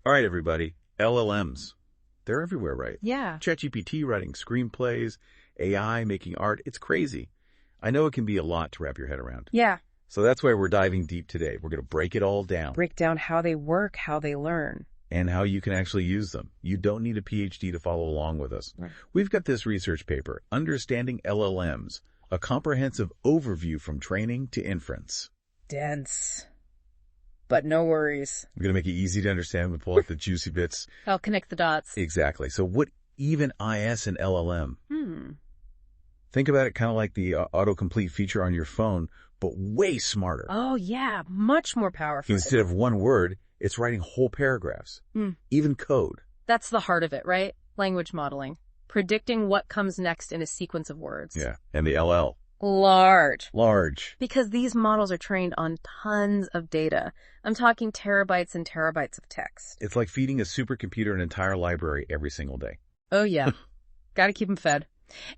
All right, everybody. LLMs. They're everywhere, right? Yeah. ChatGPT writing screenplays, AI making art. It's crazy. I know it can be a lot to wrap your head around. Yeah. So that's why we're diving deep today. We're going to break it all down. Break down how they work, how they learn. And how you can actually use them. You don't need a PhD to follow along with us. Right. We've got this research paper, Understanding LLMs, a comprehensive overview from training to inference. Dense. But no worries. I'm going to make it easy to understand. We'll pull out the juicy bits. I'll connect the dots. Exactly. So what even is an LLM? Think about it kind of like the autocomplete feature on your phone, but way smarter. Oh, yeah. Much more powerful. Instead of one word, it's writing whole paragraphs, even code. That's the heart of it, right? Language modeling. Predicting what comes next in a sequence of words. Yeah. And the LL. Large. Because these models are trained on tons of data. I'm talking terabytes and terabytes of text. It's like feeding a supercomputer an entire library every single day. Oh, yeah. Gotta keep them fed.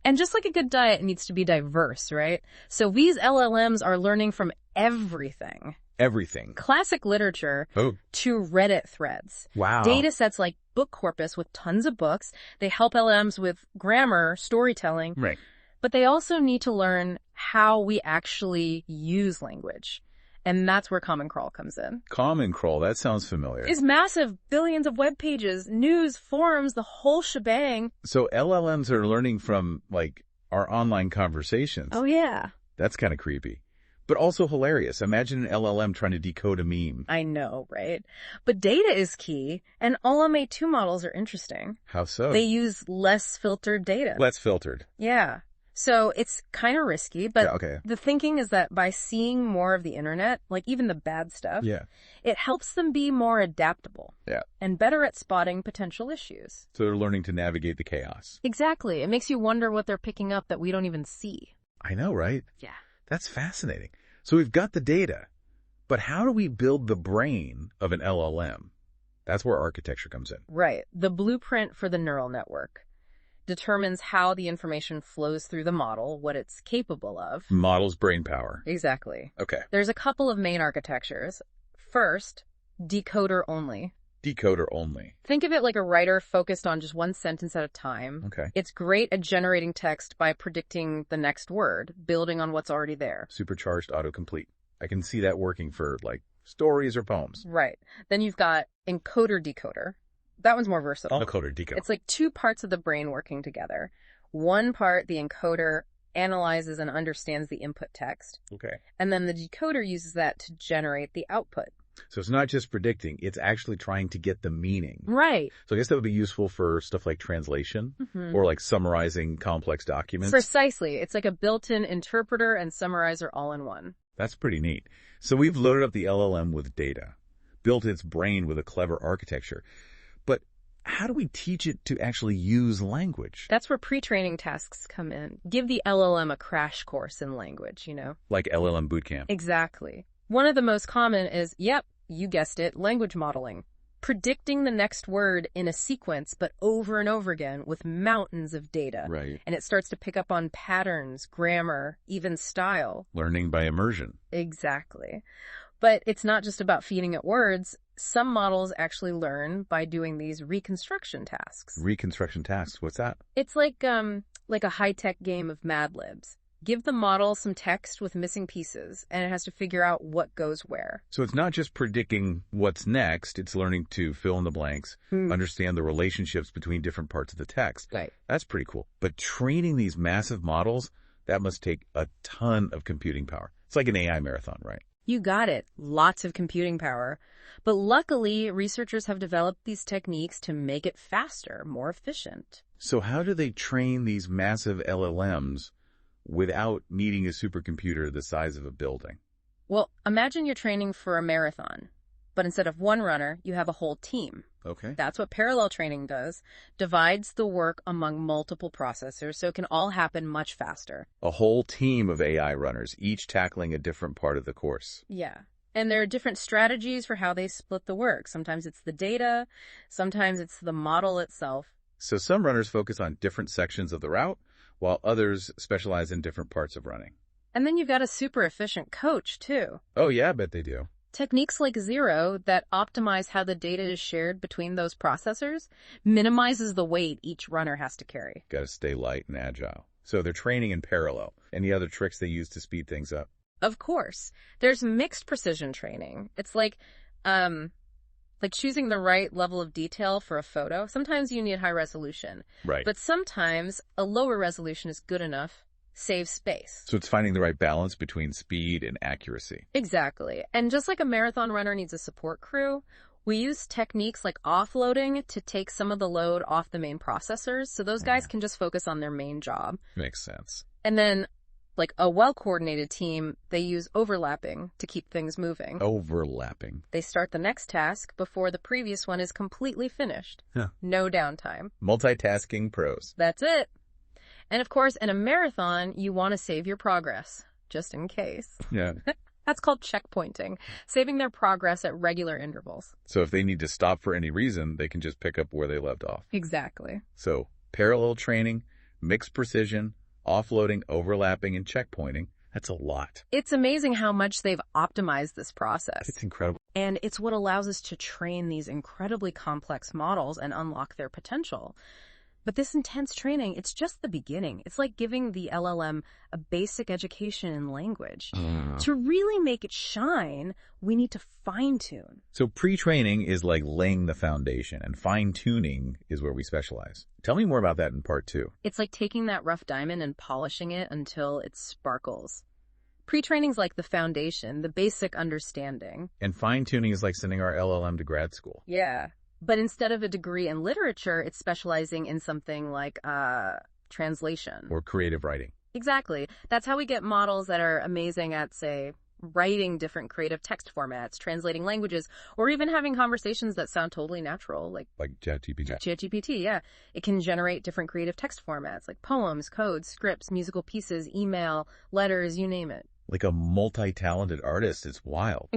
And just like a good diet, it needs to be diverse, right? So these LLMs are learning from everything. Everything. Classic literature to Reddit threads. Wow. Data sets like book corpus with tons of books. They help LLMs with grammar, storytelling. Right. But they also need to learn how we actually use language. And that's where Common Crawl comes in. Common Crawl, that sounds familiar. It's massive, billions of web pages, news, forums, the whole shebang. So LLMs are learning from, like, our online conversations. Oh, yeah. That's kind of creepy. But also hilarious. Imagine an LLM trying to decode a meme. I know, right? But data is key, and LLM-A2 models are interesting. How so? They use less filtered data. Less filtered. Yeah. So it's kind of risky, but the thinking is that by seeing more of the internet, like even the bad stuff, it helps them be more adaptable and better at spotting potential issues. So they're learning to navigate the chaos. Exactly. It makes you wonder what they're picking up that we don't even see. I know, right? Yeah. That's fascinating. So we've got the data, but how do we build the brain of an LLM? That's where architecture comes in. Right. The blueprint for the neural network determines how the information flows through the model, what it's capable of. Model's brain power. Exactly. Okay. There's a couple of main architectures. First, decoder-only. Decoder-only. Think of it like a writer focused on just one sentence at a time. Okay. It's great at generating text by predicting the next word, building on what's already there. Supercharged autocomplete. I can see that working for, like, stories or poems. Right. Then you've got encoder-decoder. That one's more versatile. Encoder-decoder. It's like two parts of the brain working together. One part, the encoder, analyzes and understands the input text. Okay. And then the decoder uses that to generate the output. So it's not just predicting, it's actually trying to get the meaning. Right. So I guess that would be useful for stuff like translation or like summarizing complex documents. Precisely. It's like a built-in interpreter and summarizer all in one. That's pretty neat. So we've loaded up the LLM with data, built its brain with a clever architecture. But how do we teach it to actually use language? That's where pre-training tasks come in. Give the LLM a crash course in language, you know? Like LLM bootcamp. Exactly. One of the most common is, yep, you guessed it, language modeling. Predicting the next word in a sequence, but over and over again with mountains of data. Right. And it starts to pick up on patterns, grammar, even style. Learning by immersion. Exactly. But it's not just about feeding it words. Some models actually learn by doing these reconstruction tasks. Reconstruction tasks, what's that? It's like a high-tech game of Mad Libs. Give the model some text with missing pieces, and it has to figure out what goes where. So it's not just predicting what's next, it's learning to fill in the blanks, understand the relationships between different parts of the text. Right. That's pretty cool. But training these massive models, that must take a ton of computing power. It's like an AI marathon, right? You got it. Lots of computing power. But luckily, researchers have developed these techniques to make it faster, more efficient. So how do they train these massive LLMs without needing a supercomputer the size of a building? Well, imagine you're training for a marathon, but instead of one runner, you have a whole team. Okay. That's what parallel training does. Divides the work among multiple processors so it can all happen much faster. A whole team of AI runners, each tackling a different part of the course. Yeah. And there are different strategies for how they split the work. Sometimes it's the data, sometimes it's the model itself. So some runners focus on different sections of the route, while others specialize in different parts of running. And then you've got a super efficient coach, too. Oh, yeah, I bet they do. Techniques like Zero that optimize how the data is shared between those processors minimizes the weight each runner has to carry. Got to stay light and agile. So they're training in parallel. Any other tricks they use to speed things up? Of course. There's mixed precision training. It's like choosing the right level of detail for a photo. Sometimes you need high resolution. Right. But sometimes a lower resolution is good enough. Save space. So it's finding the right balance between speed and accuracy. Exactly. And just like a marathon runner needs a support crew, we use techniques like offloading to take some of the load off the main processors, so those guys can just focus on their main job. Makes sense. And then, like a well-coordinated team, they use overlapping to keep things moving. Overlapping. They start the next task before the previous one is completely finished. Huh. No downtime. Multitasking pros. That's it. And of course, in a marathon, you want to save your progress, just in case. Yeah. That's called checkpointing, saving their progress at regular intervals. So if they need to stop for any reason, they can just pick up where they left off. Exactly. So parallel training, mixed precision, offloading, overlapping, and checkpointing. That's a lot. It's amazing how much they've optimized this process. It's incredible. And it's what allows us to train these incredibly complex models and unlock their potential. But this intense training, it's just the beginning. It's like giving the LLM a basic education in language. To really make it shine, we need to fine-tune. So pre-training is like laying the foundation, and fine-tuning is where we specialize. Tell me more about that in part 2. It's like taking that rough diamond and polishing it until it sparkles. Pre-training's like the foundation, the basic understanding. And fine-tuning is like sending our LLM to grad school. Yeah. But instead of a degree in literature, it's specializing in something like translation. Or creative writing. Exactly. That's how we get models that are amazing at, say, writing different creative text formats, translating languages, or even having conversations that sound totally natural. Like ChatGPT. ChatGPT, yeah. It can generate different creative text formats, like poems, codes, scripts, musical pieces, email, letters, you name it. Like a multi-talented artist. It's wild.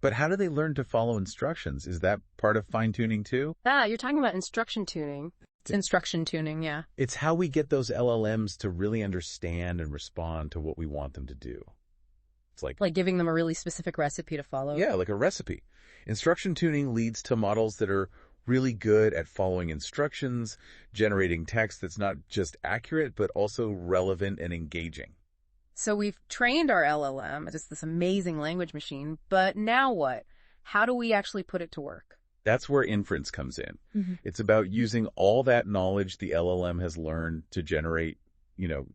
But how do they learn to follow instructions? Is that part of fine-tuning too? You're talking about instruction tuning. It's instruction tuning, yeah. It's how we get those LLMs to really understand and respond to what we want them to do. It's like giving them a really specific recipe to follow. Yeah, like a recipe. Instruction tuning leads to models that are really good at following instructions, generating text that's not just accurate, but also relevant and engaging. So we've trained our LLM. It's this amazing language machine. But now what? How do we actually put it to work? That's where inference comes in. Mm-hmm. It's about using all that knowledge the LLM has learned to generate,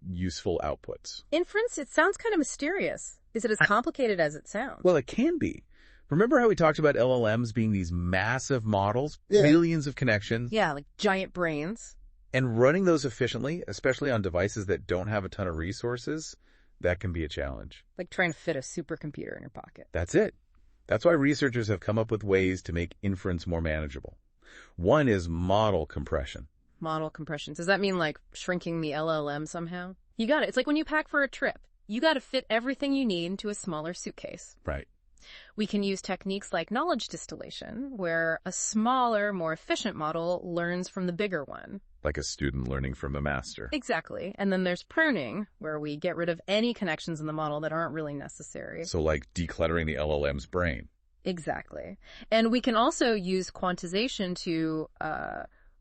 useful outputs. Inference, it sounds kind of mysterious. Is it as complicated as it sounds? Well, it can be. Remember how we talked about LLMs being these massive models, billions of connections? Yeah, like giant brains. And running those efficiently, especially on devices that don't have a ton of resources, that can be a challenge. Like trying to fit a supercomputer in your pocket. That's it. That's why researchers have come up with ways to make inference more manageable. One is model compression. Model compression. Does that mean like shrinking the LLM somehow? You got it. It's like when you pack for a trip. You got to fit everything you need into a smaller suitcase. Right. We can use techniques like knowledge distillation, where a smaller, more efficient model learns from the bigger one. Like a student learning from a master. Exactly. And then there's pruning, where we get rid of any connections in the model that aren't really necessary. So like decluttering the LLM's brain. Exactly. And we can also use quantization to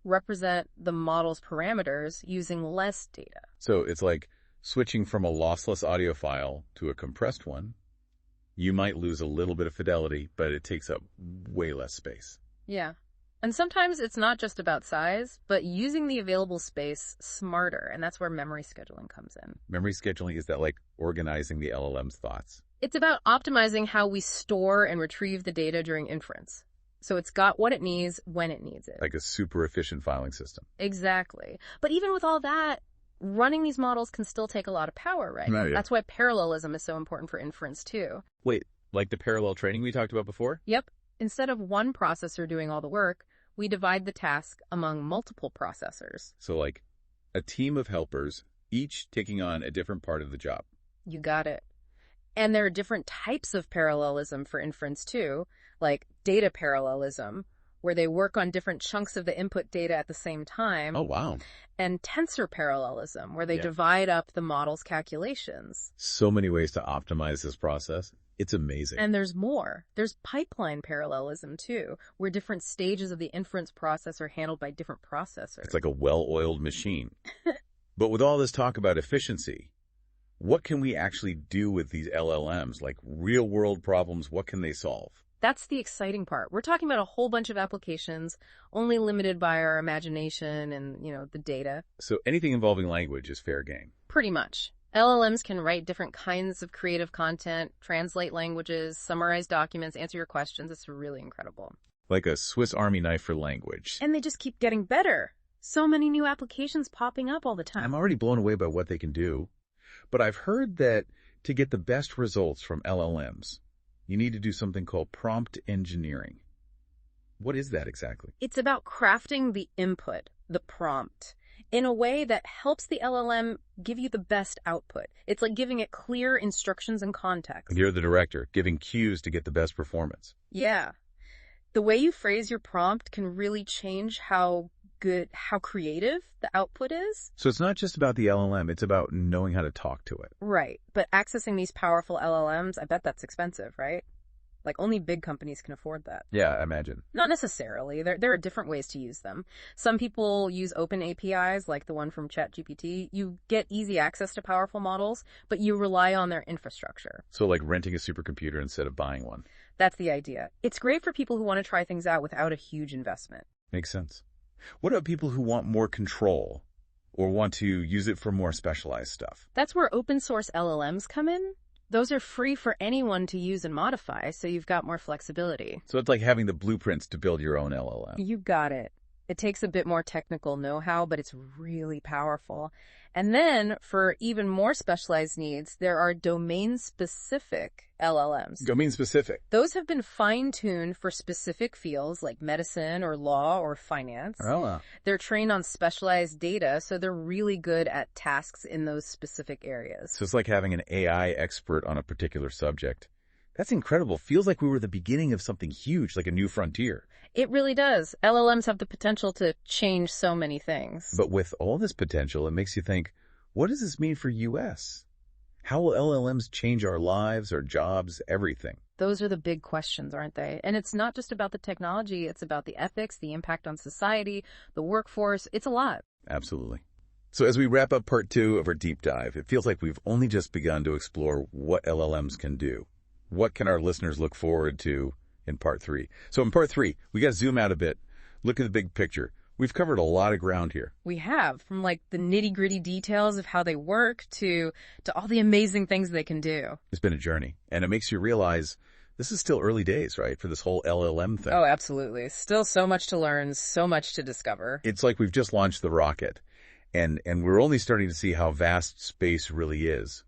represent the model's parameters using less data. So it's like switching from a lossless audio file to a compressed one. You might lose a little bit of fidelity, but it takes up way less space. Yeah. And sometimes it's not just about size, but using the available space smarter, and that's where memory scheduling comes in. Memory scheduling, is that like organizing the LLM's thoughts? It's about optimizing how we store and retrieve the data during inference. So it's got what it needs when it needs it. Like a super efficient filing system. Exactly. But even with all that, running these models can still take a lot of power, right? Yeah. That's why parallelism is so important for inference, too. Wait, like the parallel training we talked about before? Yep. Instead of one processor doing all the work, we divide the task among multiple processors. So like a team of helpers, each taking on a different part of the job. You got it. And there are different types of parallelism for inference, too, like data parallelism, where they work on different chunks of the input data at the same time. Oh, wow. And tensor parallelism, where they divide up the model's calculations. So many ways to optimize this process. It's amazing. And there's more. There's pipeline parallelism, too, where different stages of the inference process are handled by different processors. It's like a well-oiled machine. But with all this talk about efficiency, what can we actually do with these LLMs? Like real-world problems, what can they solve? That's the exciting part. We're talking about a whole bunch of applications, only limited by our imagination and, the data. So anything involving language is fair game. Pretty much. LLMs can write different kinds of creative content, translate languages, summarize documents, answer your questions. It's really incredible. Like a Swiss Army knife for language. And they just keep getting better. So many new applications popping up all the time. I'm already blown away by what they can do. But I've heard that to get the best results from LLMs, you need to do something called prompt engineering. What is that exactly? It's about crafting the input, the prompt, in a way that helps the LLM give you the best output. It's like giving it clear instructions and context. You're the director, giving cues to get the best performance. Yeah. The way you phrase your prompt can really change how creative the output is. So it's not just about the LLM, it's about knowing how to talk to it. Right. But accessing these powerful LLMs, I bet that's expensive, right? Like, only big companies can afford that. Yeah, I imagine. Not necessarily. There are different ways to use them. Some people use open APIs, like the one from ChatGPT. You get easy access to powerful models, but you rely on their infrastructure. So like renting a supercomputer instead of buying one. That's the idea. It's great for people who want to try things out without a huge investment. Makes sense. What about people who want more control or want to use it for more specialized stuff? That's where open source LLMs come in. Those are free for anyone to use and modify, so you've got more flexibility. So it's like having the blueprints to build your own LLM. You got it. It takes a bit more technical know-how, but it's really powerful. And then, for even more specialized needs, there are domain-specific LLMs. Domain-specific? Those have been fine-tuned for specific fields like medicine or law or finance. Oh. They're trained on specialized data, so they're really good at tasks in those specific areas. So it's like having an AI expert on a particular subject. That's incredible. Feels like we were the beginning of something huge, like a new frontier. It really does. LLMs have the potential to change so many things. But with all this potential, it makes you think, what does this mean for U.S.? How will LLMs change our lives, our jobs, everything? Those are the big questions, aren't they? And it's not just about the technology. It's about the ethics, the impact on society, the workforce. It's a lot. Absolutely. So as we wrap up part 2 of our deep dive, it feels like we've only just begun to explore what LLMs can do. What can our listeners look forward to in part 3? So in part 3, we got to zoom out a bit, look at the big picture. We've covered a lot of ground here. We have, from like the nitty-gritty details of how they work to all the amazing things they can do. It's been a journey, and it makes you realize this is still early days, right, for this whole LLM thing. Oh, absolutely. Still so much to learn, so much to discover. It's like we've just launched the rocket, and we're only starting to see how vast space really is.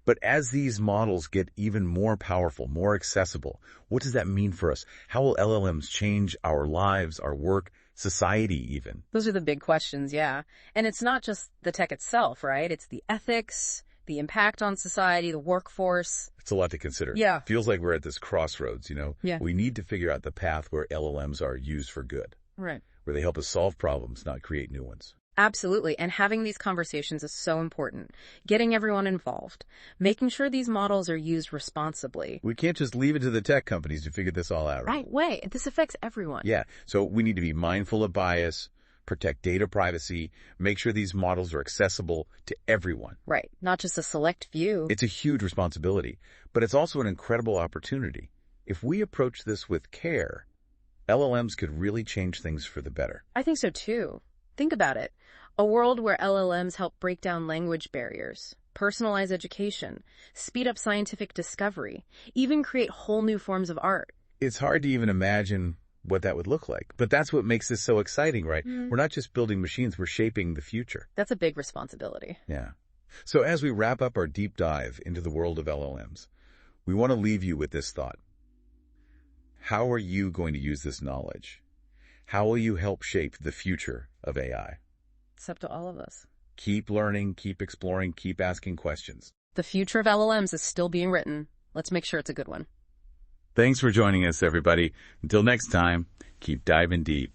But as these models get even more powerful, more accessible, what does that mean for us? How will LLMs change our lives, our work, society even? Those are the big questions, yeah. And it's not just the tech itself, right? It's the ethics, the impact on society, the workforce. It's a lot to consider. Yeah. Feels like we're at this crossroads, Yeah. We need to figure out the path where LLMs are used for good. Right. Where they help us solve problems, not create new ones. Absolutely. And having these conversations is so important. Getting everyone involved. Making sure these models are used responsibly. We can't just leave it to the tech companies to figure this all out. Right way. This affects everyone. Yeah. So we need to be mindful of bias, protect data privacy, make sure these models are accessible to everyone. Right. Not just a select few. It's a huge responsibility, but it's also an incredible opportunity. If we approach this with care, LLMs could really change things for the better. I think so too. Think about it. A world where LLMs help break down language barriers, personalize education, speed up scientific discovery, even create whole new forms of art. It's hard to even imagine what that would look like. But that's what makes this so exciting, right? We're not just building machines, we're shaping the future. That's a big responsibility. Yeah. So as we wrap up our deep dive into the world of LLMs, we want to leave you with this thought. How are you going to use this knowledge? How will you help shape the future of AI? It's up to all of us. Keep learning, keep exploring, keep asking questions. The future of LLMs is still being written. Let's make sure it's a good one. Thanks for joining us, everybody. Until next time, keep diving deep.